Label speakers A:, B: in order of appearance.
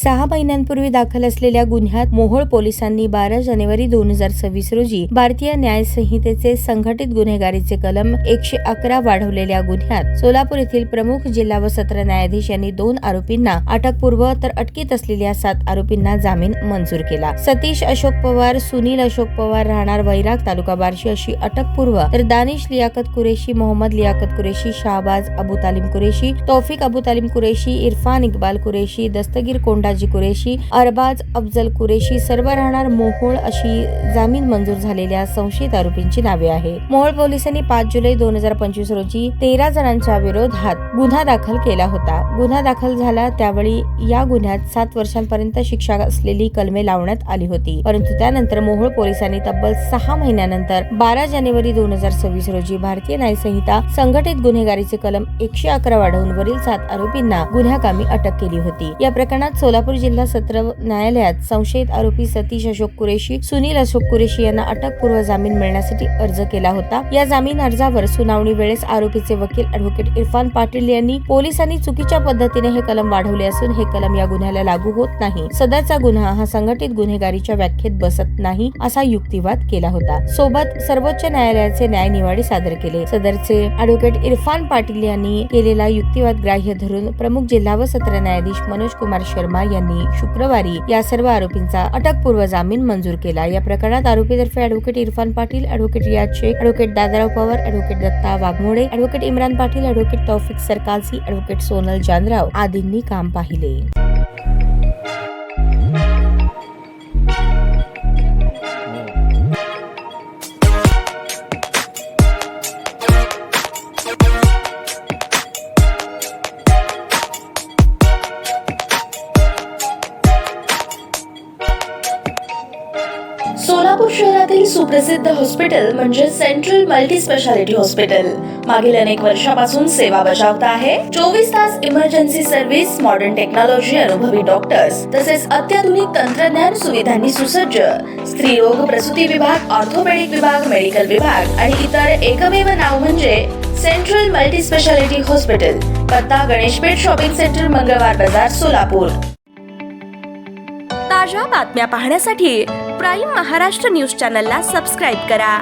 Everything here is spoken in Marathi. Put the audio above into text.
A: 6 महिन्यांपूर्वी दाखल असलेल्या गुन्ह्यात मोहोळ पोलिसांनी 12 जानेवारी 2026 रोजी भारतीय न्याय संहितेचे संघटित गुन्हेगारीचे कलम 111 वाढवलेल्या गुन्ह्यात सोलापूर येथील प्रमुख जिल्हा व सत्र न्यायाधीश यांनी 2 आरोपींना अटकपूर्व तर अटकेत असलेल्या 7 आरोपींना जामीन मंजूर केला। सतीश अशोक पवार, सुनील अशोक पवार राहणार वैराग तालुका बार्शी अशी अटकपूर्व, तर दानिश लियाकत कुरेशी, मोहम्मद लियाकत कुरेशी, शाहबाज अबू तालिम कुरेशी, तौफिक अबू तालिम कुरेशी, इरफान इक्बाल कुरेशी, दस्तगीर कोंडाजी कुरेशी, अरबाज अफजल कुरेशी सर्व राहणार मोहोळ अशी जामीन मंजूर झालेल्या संशयित आरोपींची नावे आहे। मोहोळ पोलिसांनी 5 जुलै 2025 रोजी 13 जणांच्या विरोधात गुन्हा दाखल केला होता। गुन्हा दाखल झाला त्यावेळी या गुन्ह्यात 7 वर्षांपर्यंत शिक्षा असलेली कलमे लावण्यात आली होती, परंतु त्यानंतर मोहोळ पोलिसांनी तब्बल 6 महिन्यानंतर 12 जानेवारी 2026 रोजी भारतीय न्याय संहिता संघटित गुन्हेगारीचे कलम 111 वाढवून वरील 7 आरोपींना गुन्ह्याकामी अटक केली होती। या प्रकरणात सोलापूर जिल्हा सत्र न्यायालयात संशयित आरोपी सतीश अशोक कुरेशी, सुनील अशोक कुरेशी यांना अटकपूर्व जामीन मिळण्यासाठी अर्ज केला होता। या जामीन अर्जावर सुनावणी वेळेस आरोपीचे वकील ॲडव्होकेट इरफान पाटील यांनी पोलिसांनी चुकीच्या पद्धतीने हे कलम वाढवले असून हे कलम या गुन्ह्याला लागू होत नाही, सदरचा गुन्हा हा संघटित गुन्हेगारीच्या व्याख्येत बसत नाही असा युक्तिवाद केला होता। सोबत सर्वोच्च न्यायालयाचे न्यायनिवाडे सादर केले। सदरचे ॲडव्होकेट इरफान पाटील यांनी केलेला युक्तिवाद ग्राह्य धरून प्रमुख जिल्हा व सत्र न्यायाधीश मनोज कुमार शर्मा यांनी शुक्रवारी या सर्व आरोपींचा अटकपूर्व जामीन मंजूर केला। या प्रकरणात आरोपीतर्फे advocate Irfan Patil, advocate Riyaz Shaikh, advocate Dadarao Pawar, advocate Datta Waghmode, advocate Imran Patil, advocate Taufiq Sarkalsi, advocate Sonal Janrao आदींनी काम पाहिले।
B: सोलापूर शहरातील सुप्रसिद्ध हॉस्पिटल म्हणजे सेंट्रल मल्टी स्पेशालिटी हॉस्पिटल मागील अनेक वर्षापासून सेवा बजावत आहे। 24 तास इमर्जन्सी सर्व्हिस, मॉडर्न टेक्नॉलॉजी, अनुभवी डॉक्टर्स तसेच अत्याधुनिक तंत्रज्ञान सुविधांनी सुसज्ज स्त्रीरोग प्रसूती विभाग, ऑर्थोपेडिक विभाग, मेडिकल विभाग आणि इतर एकमेव नाव म्हणजे सेंट्रल मल्टी स्पेशालिटी हॉस्पिटल। पत्ता गणेशपेठ शॉपिंग सेंटर, मंगळवार बाजार, सोलापूर। ताज्या बातम्या पाहण्यासाठी प्राईम महाराष्ट्र न्यूज चॅनलला सबस्क्राईब करा।